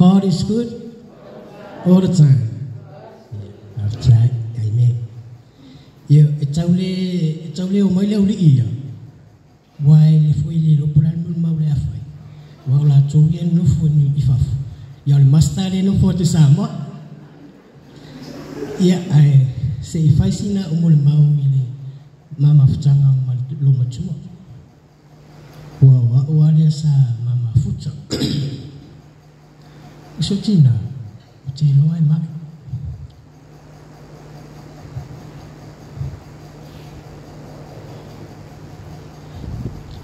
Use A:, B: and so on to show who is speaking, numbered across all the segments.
A: God is good all the time. I've tried. Amen. Yo, itaule o mai leu ia. Wai le foi le lo pulan mun mau le afai. Wa la tuia no foni ifaf. Ya le mastare no forte sama. Ya ai se ifai sina umul mau ile mama futanga mal lo matua. Wa le sa mama futa. Iso tina. Ti lo ai mai.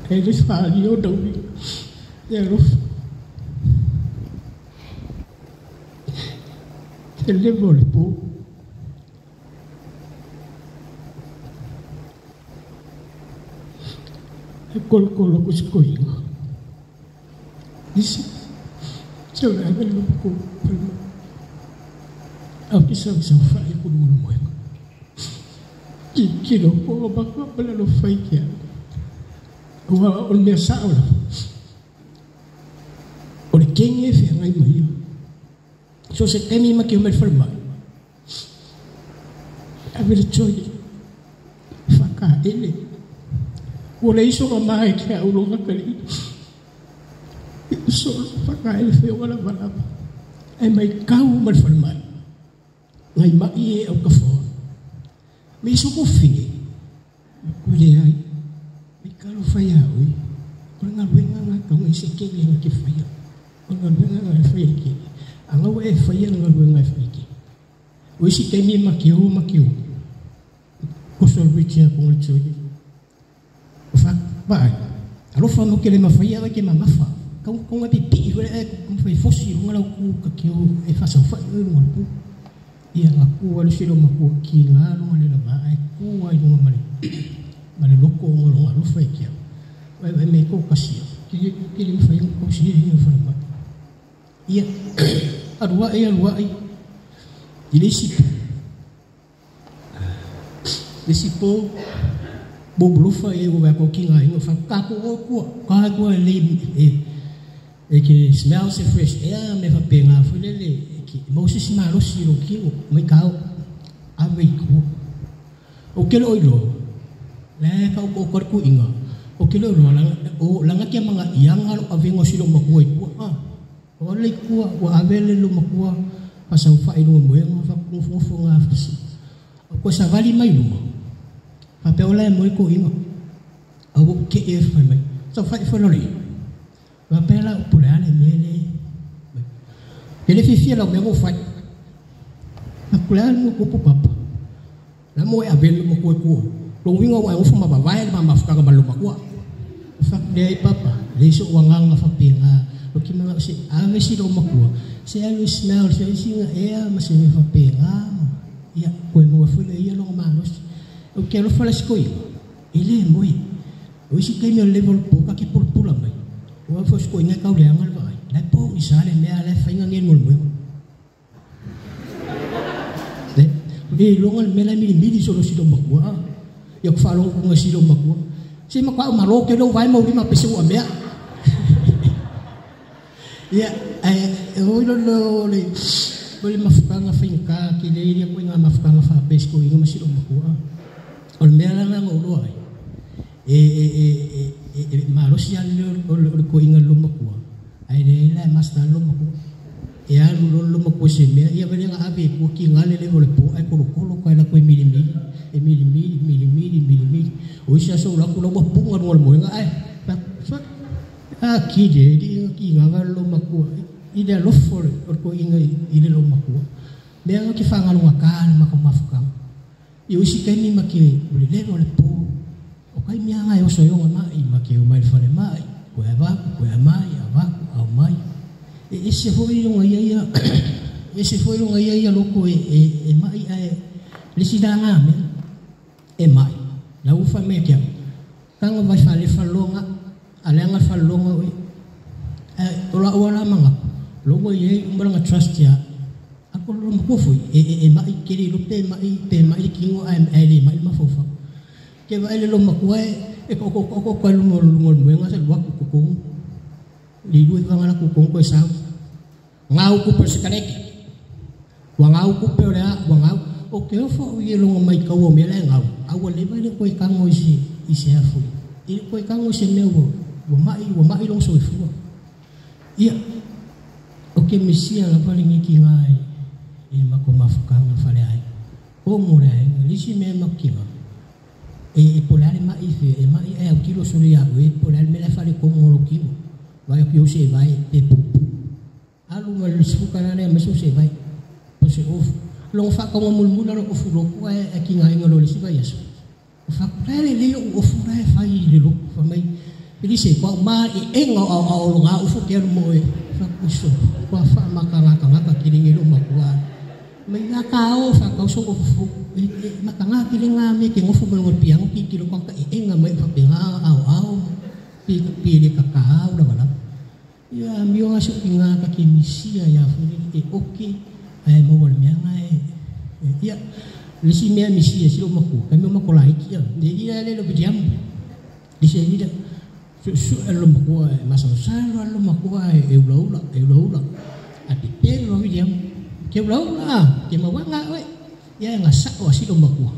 A: Eles falam, eu não vi. Ele levou o povo. E colocou os coelhos. Disse, se eu levo ele no povo, a opção são falha com o mundo. Que não pode bater para não fazer. O meu saula, o de quem é feio aí meio, só se tem mesmo que o meu formar, a ver choque, faca ele, o leiço a mais que é o lugar que ele, só faca ele feio lá lá, é mais cau o meu formar, aí mais é o que for, mas isso o fim, o de aí. Kalau faya, orang ngaluin nggak kau ngisi kiri ngaki faya, orang ngaluin nggak faya kiri, angau faya ngaluin nggak faya kiri. Wisi kami makiu, kosol bicara kongol fak baik. Kalau famo kele mafaya lagi mamafa, kau ngapi pi, kau faya fosi, ngalau ku kakiu fasa faya ngalu. Ia ngaku walau silo maku kila, ngalu laba, ku ayu ngamali. Mana loko ngolong alu fai kia, wai me ko kasih, kiri fai ko kasih ini firman. Iya, arwah jadi sipo, boblo fai ko ba ko kinga ingo fa kako le que smells fresh air me fa penga fulele que Moses malo siro kilo mai kau ave ko o que lo le kau ko korku inga o kilo o langa kia mga ianga lo avengo silo makuai ku o le ku o avele lo makua pasau fa ilo mo fa fofo nga fasi ko sa vali mai lo pa pe ola mo ko inga o ke e fa mai so fa fo lo le va pe la pulane mele ele fifia lo me fa a pulane ko papa la mo avele mo ko Long wingo wa ufa mabawai mama fuka ka baluma kwa. Fak dei papa, leso wangang fa pinga. Lo ki mga si ave si do makua. Si alu smell si singa ea mas ni fa pinga. Ya ko mo fule ya lo manos. O que lo fala skoi. Ele moi. O si kai me level po ka ki pulpula mai. O fa skoi nga ka uliangal vai. Dai po isale me ale fa nga ngel mo. Dei longal mela mili solo si do makua. Yang falong kung silo makwa. Si makwa umaro ke lo vai mau di mapesu amya. Ya lo le boleh mafukanga finka kile dia ko nga mafukanga fa bes ko nga masilo makwa. Ol mela na ngolo ai. Maros yan lo ko nga lumakwa. Ai de la masta lumakwa. Ya lo lumakwa si me ya bali nga abi ko ki nga le le po ai ko ko la ko mili. Mili. O siya so la ko lo bunga mo nga ay. Kide di nga lo makwa. Ida lo for ko inga ida lo makwa. Meang ki fanga lo kan makamafukang. Yo si kani maki le lo po. O kai mi nga yo so yo nga mai maki o mai fare mai. Ko mai au mai. Ese foi yo nga ese foi yo nga lo ko mai ai. Lisidanga me. Mai la ufa me kia kanga vai fale falonga alenga falonga we ola wala manga logo ye umbanga trust ya ako lo makofu mai kiri lo pe mai kingo ai mai mafofa ke vai lo makwa ko lo mo nga sa wa ko li duit nga ko sa ngau ku persekareke wa ngau ku pe ora wa ngau o ke fo i lo mai ka o me la ngau au le ba le ko i kango i se afu i ko i kango se me wa mai lo so fu ia o ke mesia la pa lingi ki ngai i ma ko mafukanga fale ai o mo le li si me makiwa e polare mai fe e mai e au kilo so le au e polare me la fale ko mo lo kilo vai o se vai pe pupu alu ma le suka na le ma so se vai po se of lo fa ko mo mul lo of lo ko e ki ngai ngolo le si vai aso o fa pare le o fu ra fai le lo fa mai ili se ko ma e ngo au lo nga o fu ke mo e fa ko so ko fa ma ka ka ki le lo ma ko mai na ka o fa ko so ko fu ma ka nga ki le nga me ke ngo fu mo piang ki lo ko ka e nga mai fa pe nga au pi le ka ka o la ya mio aso kinga ka kimisia ya fuli e oke ai mo wal mianga ya lisi mea misia silo maku kami mako laiki ya dia le lo bidiam di sini dia su lo maku masa salo lo maku e ula ati pe lo bidiam ke ula ke mawanga we ya ngasa wa silo maku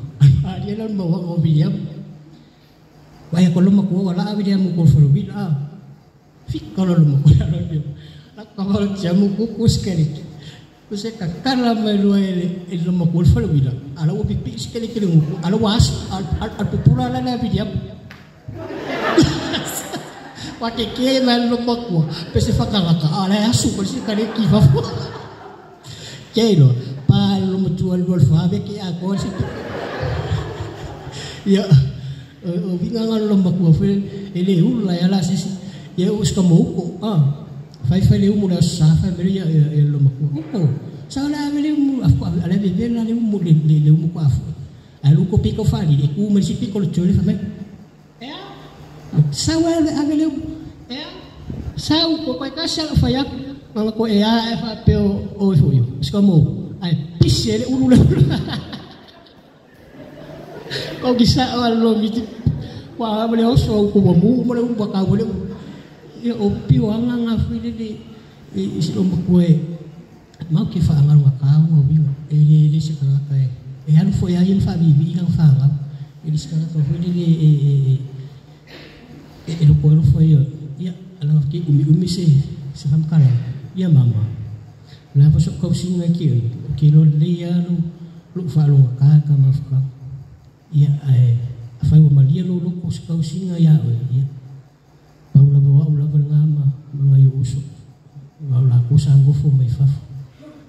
A: dia lo mawa bidiam wa ya ko lo maku wala bidiam ko fulu bila kalau lu mau kalau dia, kalau jamu kukus sekali, usai kakala melu lu mau kulit falo bila, ala ubi pi sekali muku, ala was, al pupura ala nabi dia, pakai kue melu mau kuah, pasti fakala ala asu pasti kali kifaf, kue lo, lu mau jual fabe kue aku sih, ya, bingangan lu mau kuah fil, ini ulah ya lah sih. Ya us kamuko fai le umu da sa fa beri ya lo mako ko sa la le umu afu ala be la le umu le umu ko afu alu ko piko fa di ku mer si piko lo chole fa me ya sa wa le ya sa ko ka sa fa ya mala ko ya fa pe o fo yo us kamu ai pisele ulu le ko gisa lo mi wa le oso ko mu mo le umu ka bo le ya opi wanga ngafile de isilo makwe mau ke fa ngal ngakau obi ele sekala kai alu fo ya il fa bibi kang fa ngap ele sekala to fo de lo ko lo fo yo ya ala ke umi se fam kala ya mama la fa sok kau singa ki ke lo le ya lu fa lo ka mafka ya fa wo malia lo ko kau singa ya ya Paula bawa ulah bernama mengayu usuk, bawa aku sanggup mai faf.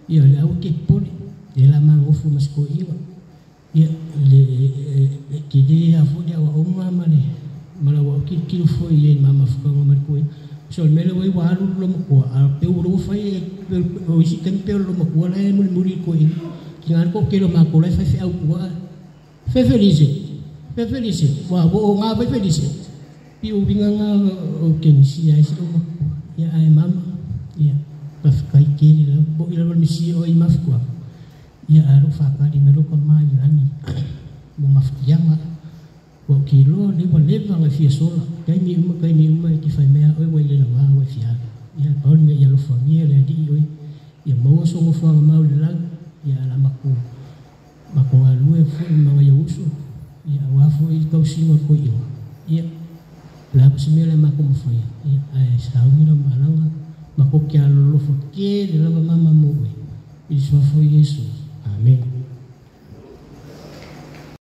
A: Ya le au kipoli, dia lama ngufu masko iwa. Ya le kide afu dia wa umma mane, malawa kikil fo ye mama fuka ngomar ko. So mele wai walu lo mako, pe uru fai o isi tempe lo mako la muri ko ini. Kingan ko kilo mako la fai au ko. Fe felice. Wa bo nga fe felice. Piu binganga o kenisia isi o ya ai mama ya pakai kiri la bo ila misi o imaf kwa ya aru fakali melo kon mai lani mo mafkianga bo kilo ni bo leva nga fia sola kai mi uma ki fai mea o le la wa fia ya paul me ya lo famia le di o ya mo so mo fa ma le la ya la mako alu e fo ma ya uso ya wa fo i kau singo ko yo ya la semela mako mfaya ai sawi no malanga mako kya lo fo ke le la mama mo e iso fo Yesu amen.